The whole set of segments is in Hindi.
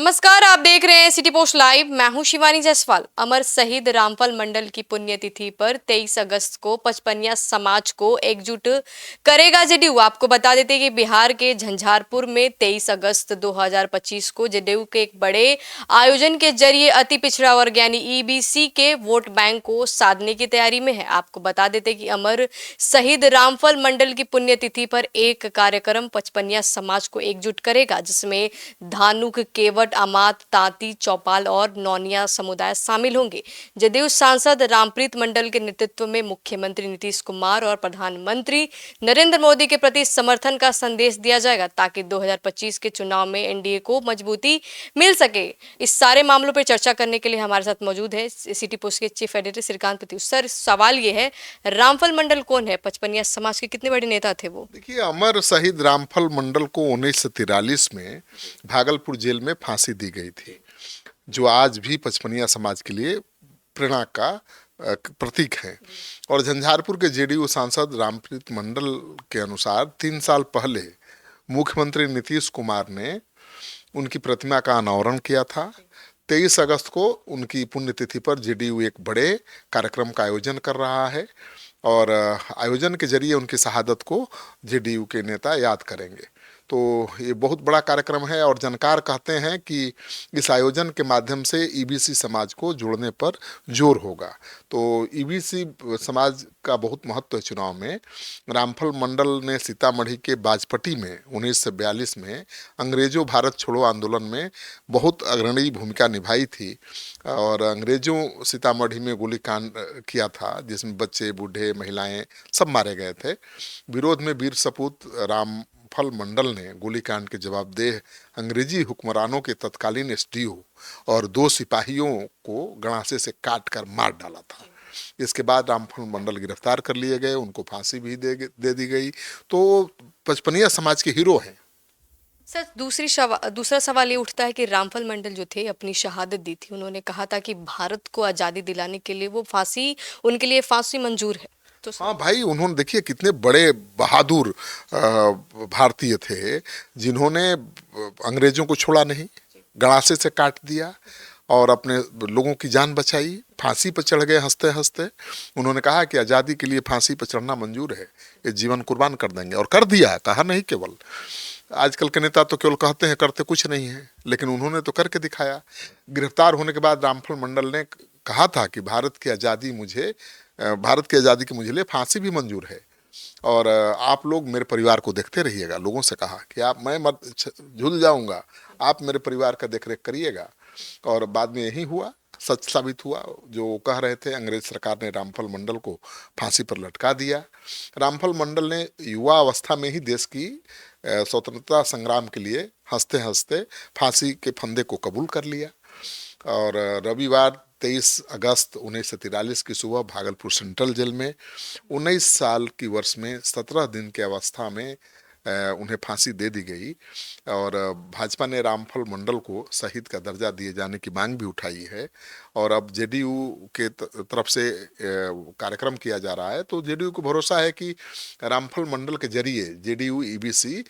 नमस्कार, आप देख रहे हैं सिटी पोस्ट लाइव। मैं हूं शिवानी जायसवाल। अमर शहीद रामफल मंडल की पुण्यतिथि पर 23 अगस्त को पचपनिया समाज को एकजुट करेगा जेडीयू। आपको बता देते हैं कि बिहार के झंझारपुर में 23 अगस्त 2025 को जेडीयू के एक बड़े आयोजन के जरिए अति पिछड़ा वर्ग यानी ईबीसी के वोट बैंक को साधने की तैयारी में है। आपको बता देते हैं कि अमर शहीद रामफल मंडल की पुण्यतिथि पर एक कार्यक्रम पचपनिया समाज को एकजुट करेगा, जिसमें धानुक, केवट, अमात, तांती, चौपाल और नौनिया समुदाय शामिल होंगे। जदयू सांसद रामप्रीत मंडल के नेतृत्व में मुख्यमंत्री नीतीश कुमार और प्रधानमंत्री नरेंद्र मोदी के प्रति समर्थन का संदेश दिया जाएगा, ताकि 2025 के चुनाव में एनडीए को मजबूती मिल सके। इस सारे मामलों पर चर्चा करने के लिए हमारे साथ मौजूद है सिटी पोस्ट के chief editor Shrikant Pratyush. Sir, सवाल ये है, रामफल मंडल कौन है? पचपनिया समाज के कितने बड़े नेता थे वो? देखिए, अमर शहीद रामफल मंडल को 1943 में भागलपुर जेल में फांसी दी गई थी, जो आज भी पचपनिया समाज के लिए प्रेरणा का प्रतीक है। और झंझारपुर के जेडीयू सांसद रामप्रीत मंडल के अनुसार 3 साल पहले मुख्यमंत्री नीतीश कुमार ने उनकी प्रतिमा का अनावरण किया था। 23 अगस्त को उनकी पुण्यतिथि पर जेडीयू एक बड़े कार्यक्रम का आयोजन कर रहा है और आयोजन के जरिए उनकी शहादत को जेडीयू के नेता याद करेंगे। तो ये बहुत बड़ा कार्यक्रम है और जानकार कहते हैं कि इस आयोजन के माध्यम से ईबीसी समाज को जोड़ने पर जोर होगा। तो ईबीसी समाज का बहुत महत्व है चुनाव में। रामफल मंडल ने सीतामढ़ी के बाजपट्टी में 1942 में अंग्रेजों भारत छोड़ो आंदोलन में बहुत अग्रणी भूमिका निभाई थी और अंग्रेजों सीतामढ़ी में गोलीकांड किया था, जिसमें बच्चे, बूढ़े, महिलाएं सब मारे गए थे। विरोध में वीर सपूत रामफल मंडल ने गोलीकांड के जवाबदेह अंग्रेजी हुक्मरानों के तत्कालीन एसडीओ और 2 सिपाहियों को गणासे से काट कर मार डाला था। इसके बाद रामफल मंडल गिरफ्तार कर लिए गए, उनको फांसी भी दे दी गई। तो पचपनिया समाज के हीरो हैं। सर, दूसरा सवाल ये उठता है कि रामफल मंडल जो थे, अपनी शहादत दी थी। उन्होंने कहा था कि भारत को आज़ादी दिलाने के लिए उनके लिए फांसी मंजूर है। तो हाँ भाई, उन्होंने देखिए कितने बड़े बहादुर भारतीय थे, जिन्होंने अंग्रेजों को छोड़ा नहीं, गणासे से काट दिया और अपने लोगों की जान बचाई। फांसी पर चढ़ गए हंसते हंसते। उन्होंने कहा कि आज़ादी के लिए फांसी पर चढ़ना मंजूर है, ये जीवन कुर्बान कर देंगे, और कर दिया। कहा नहीं केवल, आजकल के नेता तो केवल कहते हैं, करते कुछ नहीं है, लेकिन उन्होंने तो करके दिखाया। गिरफ्तार होने के बाद रामफल मंडल ने कहा था कि भारत की आज़ादी के मुझे लिए फांसी भी मंजूर है और आप लोग मेरे परिवार को देखते रहिएगा। लोगों से कहा कि मैं मत झूल जाऊंगा, आप मेरे परिवार का देखरेख करिएगा। और बाद में यही हुआ, सच साबित हुआ। जो कह रहे थे, अंग्रेज सरकार ने रामफल मंडल को फांसी पर लटका दिया। रामफल मंडल ने युवा अवस्था में ही देश की स्वतंत्रता संग्राम के लिए हंसते हंसते फांसी के फंदे को कबूल कर लिया और रविवार 23 अगस्त 1943 की सुबह भागलपुर सेंट्रल जेल में 19 साल की वर्ष में 17 दिन की अवस्था में उन्हें फांसी दे दी गई। और भाजपा ने रामफल मंडल को शहीद का दर्जा दिए जाने की मांग भी उठाई है और अब जेडीयू के तरफ से कार्यक्रम किया जा रहा है। तो जेडीयू को भरोसा है कि रामफल मंडल के जरिए जेडीयू ईबीसी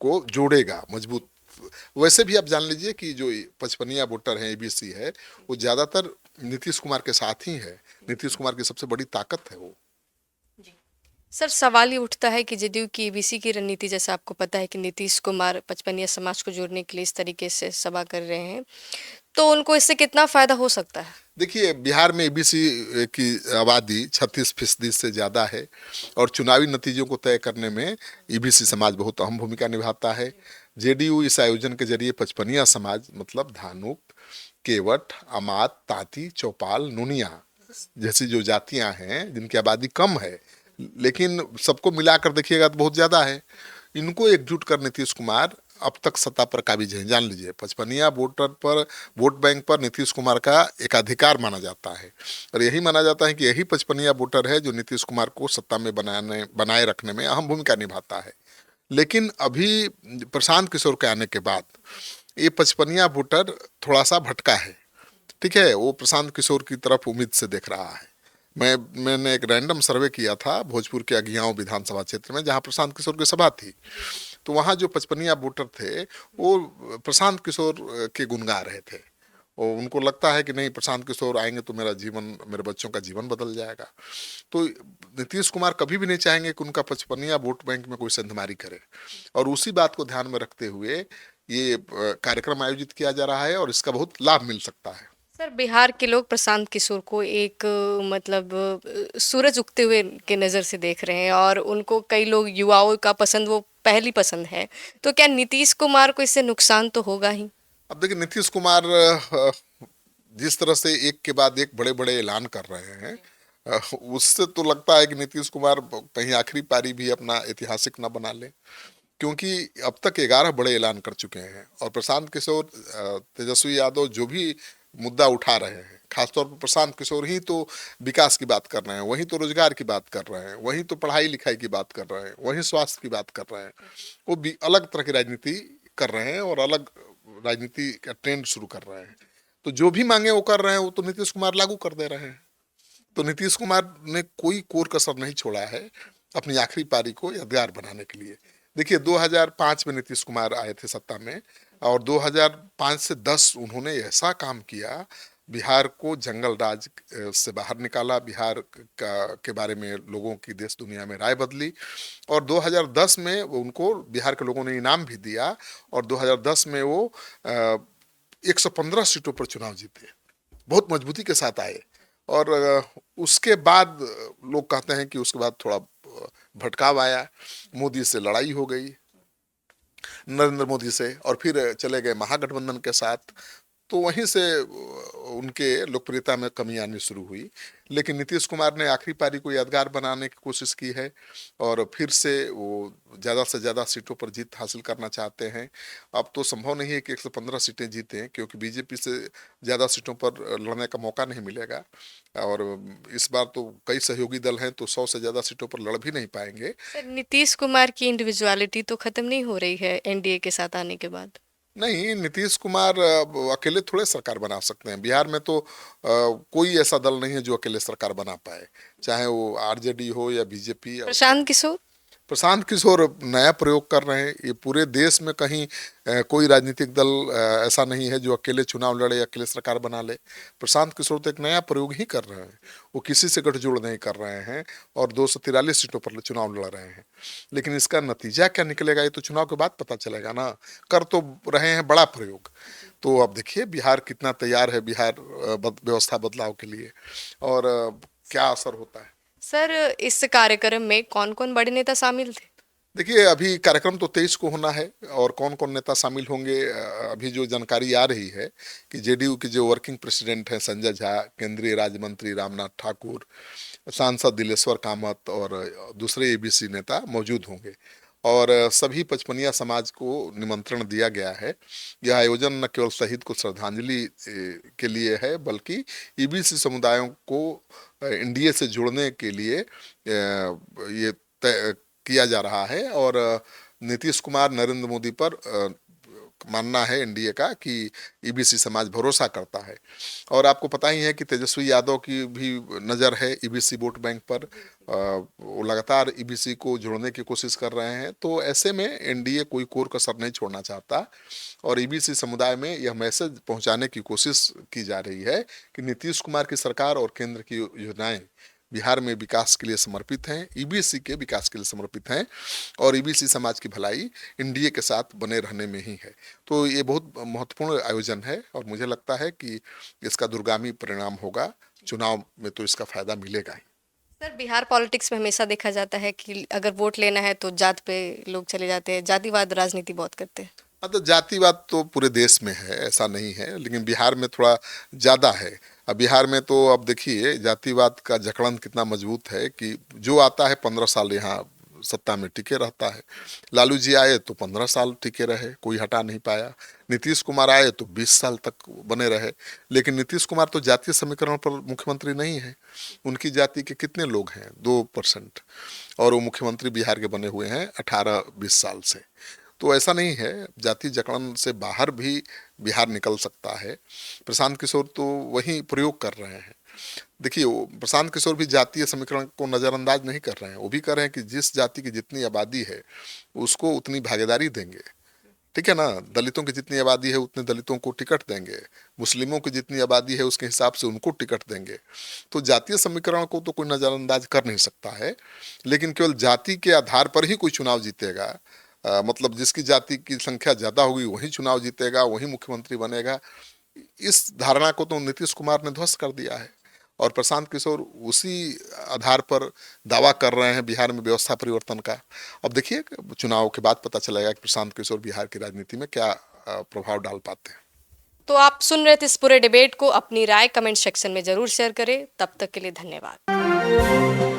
को जोड़ेगा मजबूत। वैसे भी आप जान लीजिए कि जो पचपनिया वोटर हैं, ईबीसी है, वो ज़्यादातर नीतीश कुमार के साथ ही है। नीतीश कुमार की सबसे बड़ी ताकत है वो। सर, सवाल ये उठता है कि जेडीयू की ईबीसी की रणनीति, जैसे आपको पता है कि नीतीश कुमार पचपनिया समाज को जोड़ने के लिए इस तरीके से सभा कर रहे हैं, तो उनको इससे कितना फायदा हो सकता है? देखिए, बिहार में ईबीसी की आबादी 36% से ज़्यादा है और चुनावी नतीजों को तय करने में ईबीसी समाज बहुत अहम भूमिका निभाता है। जेडीयू इस आयोजन के जरिए पचपनिया समाज मतलब धानुक, केवट, अमात, तांती, चौपाल, नोनिया जैसी जो जातियां हैं, जिनकी आबादी कम है लेकिन सबको मिलाकर देखिएगा तो बहुत ज़्यादा है, इनको एकजुट कर नीतीश कुमार अब तक सत्ता पर काबिज है। जान लीजिए, पचपनिया वोट बैंक पर नीतीश कुमार का एकाधिकार माना जाता है और यही माना जाता है कि यही पचपनिया वोटर है जो नीतीश कुमार को सत्ता में बनाए रखने में अहम भूमिका निभाता है। लेकिन अभी प्रशांत किशोर के आने के बाद ये पचपनिया वोटर थोड़ा सा भटका है। ठीक है, वो प्रशांत किशोर की तरफ उम्मीद से देख रहा है। मैंने एक रैंडम सर्वे किया था भोजपुर के अगियाओं विधानसभा क्षेत्र में, जहां प्रशांत किशोर की सभा थी। तो वहाँ जो पचपनिया वोटर थे वो प्रशांत किशोर के गुण गा रहे थे, और उनको लगता है कि नहीं, प्रशांत किशोर आएंगे तो मेरा जीवन, मेरे बच्चों का जीवन बदल जाएगा। तो नीतीश कुमार कभी भी नहीं चाहेंगे कि उनका पचपनिया वोट बैंक में कोई संधमारी करे, और उसी बात को ध्यान में रखते हुए ये कार्यक्रम आयोजित किया जा रहा है और इसका बहुत लाभ मिल सकता है। सर, बिहार के लोग प्रशांत किशोर को एक मतलब सूरज उगते हुए के नज़र से देख रहे हैं और उनको कई लोग युवाओं का पसंद वो पहली पसंद है, तो क्या नीतीश कुमार को इससे नुकसान तो होगा ही? अब देखिए, नीतीश कुमार जिस तरह से एक के बाद एक बड़े बड़े ऐलान कर रहे हैं, उससे तो लगता है कि नीतीश कुमार कहीं आखिरी पारी भी अपना ऐतिहासिक न बना ले, क्योंकि अब तक 11 बड़े ऐलान कर चुके हैं। और प्रशांत किशोर, तेजस्वी यादव जो भी मुद्दा उठा रहे हैं, खासतौर पर प्रशांत किशोर ही तो विकास की बात कर रहे हैं, वहीं तो रोजगार की बात कर रहे हैं, वहीं तो पढ़ाई लिखाई की बात कर रहे हैं, वहीं स्वास्थ्य की बात कर रहे हैं। वो भी अलग तरह की राजनीति कर रहे हैं और अलग राजनीति का ट्रेंड शुरू कर रहे हैं। तो जो भी मांगे वो कर रहे हैं, वो तो नीतीश कुमार लागू कर दे रहे हैं। तो नीतीश कुमार ने कोई कोर कसर नहीं छोड़ा है अपनी आखिरी पारी को यादगार बनाने के लिए। देखिए, 2005 में नीतीश कुमार आए थे सत्ता में, और 2005 से 10 उन्होंने ऐसा काम किया, बिहार को जंगल राज से बाहर निकाला, बिहार के बारे में लोगों की देश दुनिया में राय बदली, और 2010 में उनको बिहार के लोगों ने इनाम भी दिया, और 2010 में वो 115 सीटों पर चुनाव जीते, बहुत मजबूती के साथ आए। और उसके बाद लोग कहते हैं कि उसके बाद थोड़ा भटकाव आया, मोदी से लड़ाई हो गई, नरेंद्र मोदी से, और फिर चले गए महागठबंधन के साथ। तो वहीं से उनके लोकप्रियता में कमी आनी शुरू हुई। लेकिन नीतीश कुमार ने आखिरी पारी को यादगार बनाने की कोशिश की है, और फिर से वो ज़्यादा से ज़्यादा सीटों पर जीत हासिल करना चाहते हैं। अब तो संभव नहीं है कि 115 सीटें जीतें, क्योंकि बीजेपी से ज़्यादा सीटों पर लड़ने का मौका नहीं मिलेगा, और इस बार तो कई सहयोगी दल हैं, तो 100 से ज़्यादा सीटों पर लड़ भी नहीं पाएंगे। सर, नीतीश कुमार की इंडिविजुअलिटी तो खत्म नहीं हो रही है एनडीए के साथ आने के बाद? नहीं, नीतीश कुमार अकेले थोड़े सरकार बना सकते हैं। बिहार में तो कोई ऐसा दल नहीं है जो अकेले सरकार बना पाए, चाहे वो आरजेडी हो या बीजेपी। प्रशांत किशोर? प्रशांत किशोर नया प्रयोग कर रहे हैं। ये पूरे देश में कहीं कोई राजनीतिक दल ऐसा नहीं है जो अकेले चुनाव लड़े, अकेले सरकार बना ले। प्रशांत किशोर तो एक नया प्रयोग ही कर रहे हैं, वो किसी से गठजोड़ नहीं कर रहे हैं, और 243 सीटों पर चुनाव लड़ रहे हैं। लेकिन इसका नतीजा क्या निकलेगा, ये तो चुनाव के बाद पता चलेगा ना। कर तो रहे हैं बड़ा प्रयोग। तो अब देखिए बिहार कितना तैयार है, बिहार व्यवस्था बदलाव के लिए, और क्या असर होता है। सर, इस कार्यक्रम में कौन कौन बड़े नेता शामिल थे? देखिए, अभी कार्यक्रम तो 23 को होना है, और कौन कौन नेता शामिल होंगे, अभी जो जानकारी आ रही है कि जेडीयू के जो वर्किंग प्रेसिडेंट हैं संजय झा, केंद्रीय राज्य मंत्री रामनाथ ठाकुर, सांसद दिलेश्वर कामत और दूसरे एबीसी नेता मौजूद होंगे। और सभी पचपनिया समाज को निमंत्रण दिया गया है। यह आयोजन न केवल शहीद को श्रद्धांजलि के लिए है, बल्कि ईबीसी समुदायों को एनडीए से जोड़ने के लिए ये तय किया जा रहा है। और नीतीश कुमार, नरेंद्र मोदी पर मानना है एनडीए का कि ईबीसी समाज भरोसा करता है। और आपको पता ही है कि तेजस्वी यादव की भी नज़र है ईबीसी वोट बैंक पर, वो लगातार ईबीसी को जोड़ने की कोशिश कर रहे हैं। तो ऐसे में एनडीए कोई कोर कसर नहीं छोड़ना चाहता, और ईबीसी समुदाय में यह मैसेज पहुंचाने की कोशिश की जा रही है कि नीतीश कुमार की सरकार और केंद्र की योजनाएं बिहार में विकास के लिए समर्पित हैं, ईबीसी के विकास के लिए समर्पित हैं, और ईबीसी समाज की भलाई एनडीए के साथ बने रहने में ही है। तो ये बहुत महत्वपूर्ण आयोजन है, और मुझे लगता है कि इसका दूरगामी परिणाम होगा। चुनाव में तो इसका फायदा मिलेगा ही। सर, बिहार पॉलिटिक्स में हमेशा देखा जाता है कि अगर वोट लेना है तो जात पे लोग चले जाते हैं, जातिवाद राजनीति बहुत करते हैं। मतलब जातिवाद तो पूरे देश में है, ऐसा नहीं है, लेकिन बिहार में थोड़ा ज़्यादा है। अब बिहार में तो अब देखिए जातिवाद का जकड़न कितना मजबूत है कि जो आता है 15 साल यहाँ सत्ता में टिके रहता है। लालू जी आए तो 15 साल टिके रहे, कोई हटा नहीं पाया। नीतीश कुमार आए तो 20 साल तक बने रहे। लेकिन नीतीश कुमार तो जातीय समीकरण पर मुख्यमंत्री नहीं है। उनकी जाति के कितने लोग हैं? 2%, और वो मुख्यमंत्री बिहार के बने हुए हैं 18-20 साल से। तो ऐसा नहीं है, जाति जकड़न से बाहर भी बिहार निकल सकता है। प्रशांत किशोर तो वही प्रयोग कर रहे हैं। देखिए प्रशांत किशोर भी जातीय समीकरण को नज़रअंदाज नहीं कर रहे हैं। वो भी कह रहे हैं कि जिस जाति की जितनी आबादी है उसको उतनी भागीदारी देंगे, ठीक है ना। दलितों की जितनी आबादी है उतने दलितों को टिकट देंगे, मुस्लिमों की जितनी आबादी है उसके हिसाब से उनको टिकट देंगे। तो जातीय समीकरण को तो कोई नज़रअंदाज कर नहीं सकता है, लेकिन केवल जाति के आधार पर ही कोई चुनाव जीतेगा, मतलब जिसकी जाति की संख्या ज़्यादा होगी वही चुनाव जीतेगा, वही मुख्यमंत्री बनेगा, इस धारणा को तो नीतीश कुमार ने ध्वस्त कर दिया है। और प्रशांत किशोर उसी आधार पर दावा कर रहे हैं बिहार में व्यवस्था परिवर्तन का। अब देखिए चुनाव के बाद पता चलेगा कि प्रशांत किशोर बिहार की राजनीति में क्या प्रभाव डाल पाते हैं। तो आप सुन रहे थे इस पूरे डिबेट को, अपनी राय कमेंट सेक्शन में जरूर शेयर करें। तब तक के लिए धन्यवाद।